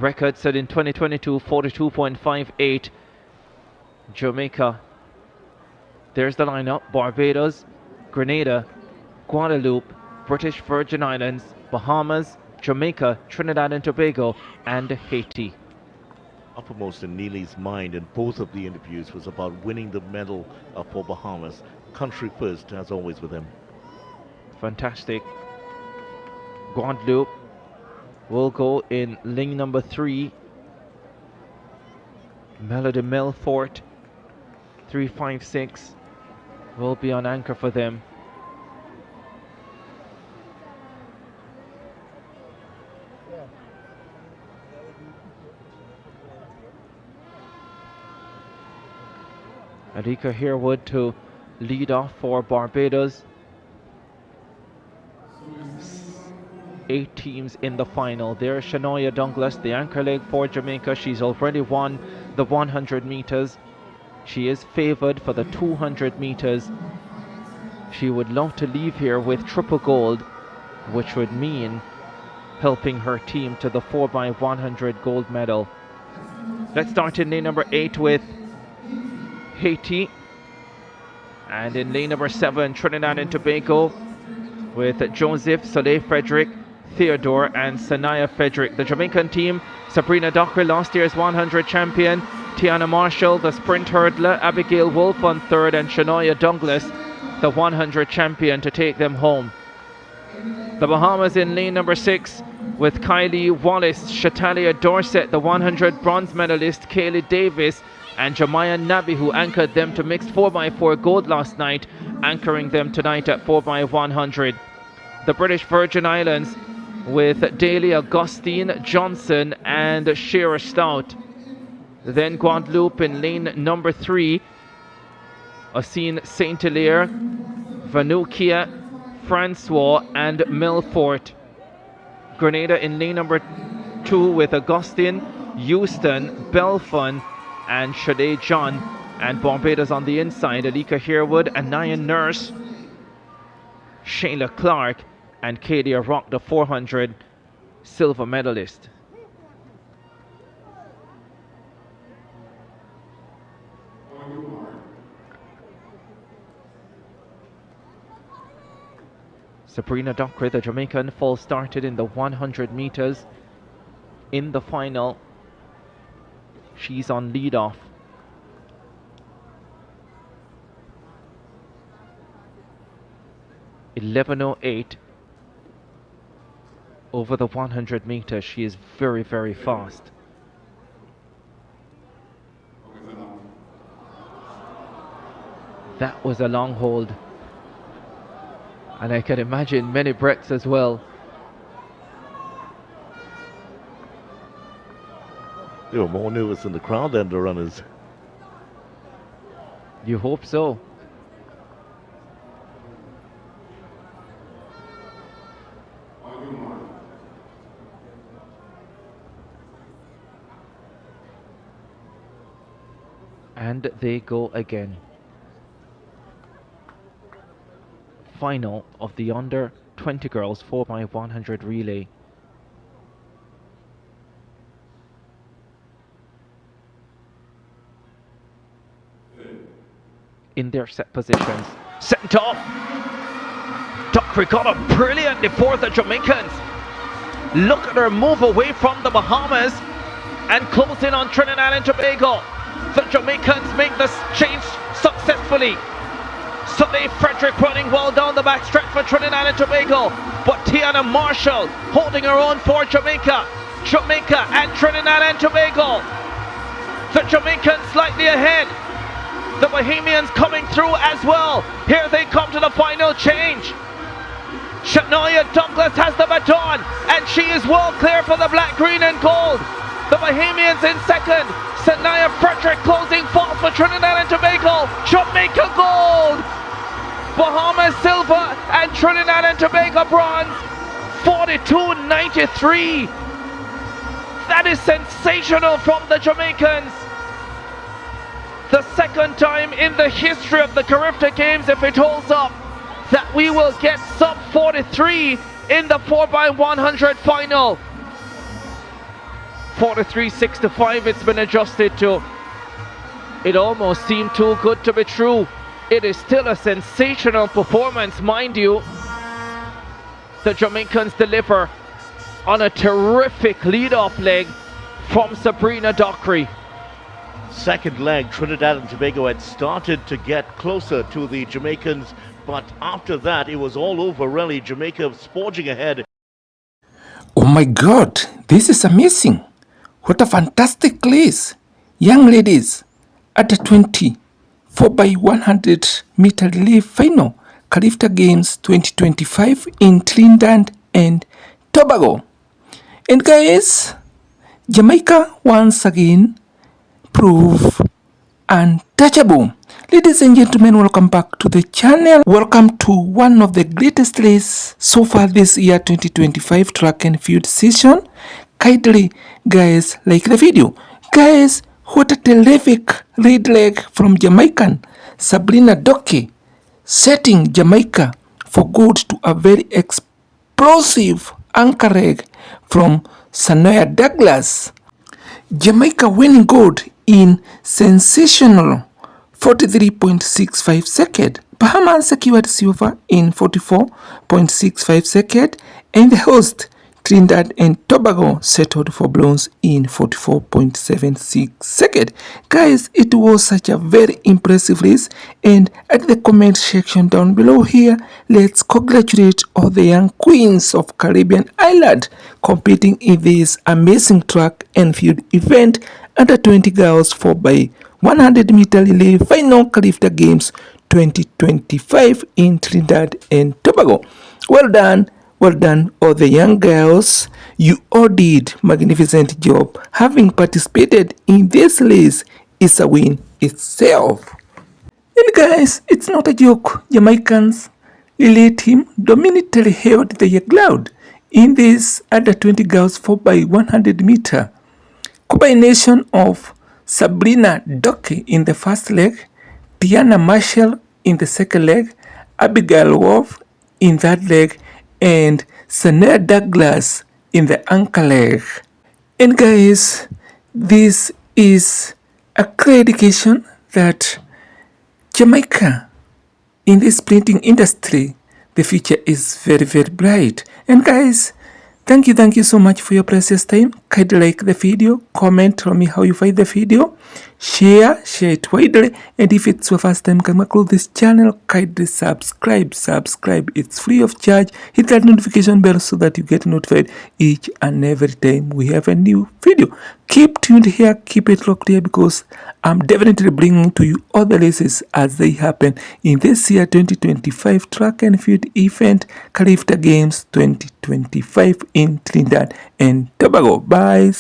Record set in 2022, 42.58. Jamaica. There's the lineup. Barbados, Grenada, Guadeloupe, British Virgin Islands, Bahamas, Jamaica, Trinidad and Tobago, and Haiti. Uppermost in Neely's mind in both of the interviews was about winning the medal for Bahamas. Country first, as always with him. Fantastic. Guadeloupe will go in lane number 3. Melody Melfort, 356, will be on anchor for them. Alika Harewood to lead off for Barbados. 8 teams in the final. There's Shanoya Douglas, the anchor leg for Jamaica. She's already won the 100 meters. She is favored for the 200 meters. She would love to leave here with triple gold, which would mean helping her team to the 4x100 gold medal. Let's start in lane number 8 with Haiti, and in lane number 7 Trinidad and Tobago with Joseph, Soleil Frederick, Theodore and Sanaya Frederick. The Jamaican team, Sabrina Dockery, last year's 100 champion, Tiana Marshall, the sprint hurdler, Abigail Wolf on 3rd, and Shanoya Douglas, the 100 champion, to take them home. The Bahamas in lane number 6 with Kylie Wallace, Shatalia Dorset, the 100 bronze medalist, Kaylee Davis and Jemiah Nabi, who anchored them to mixed 4x4 gold last night, anchoring them tonight at 4x100. The British Virgin Islands with Daly Augustine Johnson and Shira Stout. Then Guadeloupe in lane number 3, Ossine Saint-Hilaire, Vanukia, Francois and Melfort. Grenada in lane number 2 with Augustine, Houston, Belfon and Shade John, and Barbados on the inside, Alika Harewood and Nyan Nurse, Shayla Clark and Katie Rock, the 400 silver medalist. Sabrina Dockery, the Jamaican, false started in the 100 meters. In the final, she's on lead off. .11:08 over the 100 meters. She is very, very fast. That was a long hold, and I can imagine many breaths as well. They were more nervous in the crowd than the runners. You hope so. And they go again. Final of the under 20 girls 4x100 relay. In their set positions. Sent off. Dockery got up brilliantly for the Jamaicans. Look at her move away from the Bahamas and close in on Trinidad and Tobago. The Jamaicans make this change successfully. Soleil Frederick running well down the back stretch for Trinidad and Tobago, but Tiana Marshall holding her own for Jamaica. Jamaica and Trinidad and Tobago. The Jamaicans slightly ahead. The Bahamians coming through as well. Here they come to the final change. Shanoya Douglas has the baton, and she is well clear for the black, green and gold. The Bahamians in second. Sanaya Frederick closing fast for Trinidad and Tobago. Jamaica gold. Bahamas silver and Trinidad and Tobago bronze. 42.93. That is sensational from the Jamaicans. The second time in the history of the Carifta Games, if it holds up, that we will get sub 43 in the 4x100 final. 43.65 it's been adjusted to. It almost seemed too good to be true. It is still a sensational performance, mind you. The Jamaicans deliver on a terrific lead-off leg from Sabrina Dockery. Second leg, Trinidad and Tobago had started to get closer to the Jamaicans, but after that it was all over really. Jamaica forging ahead. Oh my God, this is amazing. What a fantastic race. Young ladies, at the 4x100m relay final, Carifta Games 2025 in Trinidad and Tobago. And guys, Jamaica once again prove untouchable. Ladies and gentlemen, welcome back to the channel. Welcome to one of the greatest races so far this year 2025 track and field season. Kindly guys like the video. Guys, what a terrific lead leg from Jamaican Sabrina Dockery, setting Jamaica for good to a very explosive anchor leg from Shanoya Douglas. Jamaica winning gold in sensational 43.65 seconds. Bahamas secured silver in 44.65 seconds, and the host Trinidad and Tobago settled for bronze in 44.76 seconds. Guys, it was such a very impressive race, and at the comment section down below here, let's congratulate all the young queens of Caribbean island competing in this amazing track and field event under 20 girls 4x100m relay final Carifta Games 2025 in Trinidad and Tobago. Well done all the young girls. You all did magnificent job. Having participated in this race is a win itself. And guys, it's not a joke. Jamaicans relay team dominantly held the ground in this under 20 girls 4x100m. Combination of Sabrina Dockery in the first leg, Tiana Marshall in the second leg, Abigail Wolf in that leg, and Shanoya Douglas in the anchor leg. And guys, this is a clear indication that Jamaica in this sprinting industry, the future is very, very bright. And guys, thank you so much for your precious time. Kindly like the video, comment, tell me how you find the video, share it widely, and if it's your first time coming across this channel, kindly subscribe. It's free of charge. Hit that notification bell so that you get notified each and every time we have a new video. Keep tuned here, keep it locked here, because I'm definitely bringing to you all the races as they happen in this year 2025 track and field event Carifta Games 2025 in Trinidad and Tobago. Bye.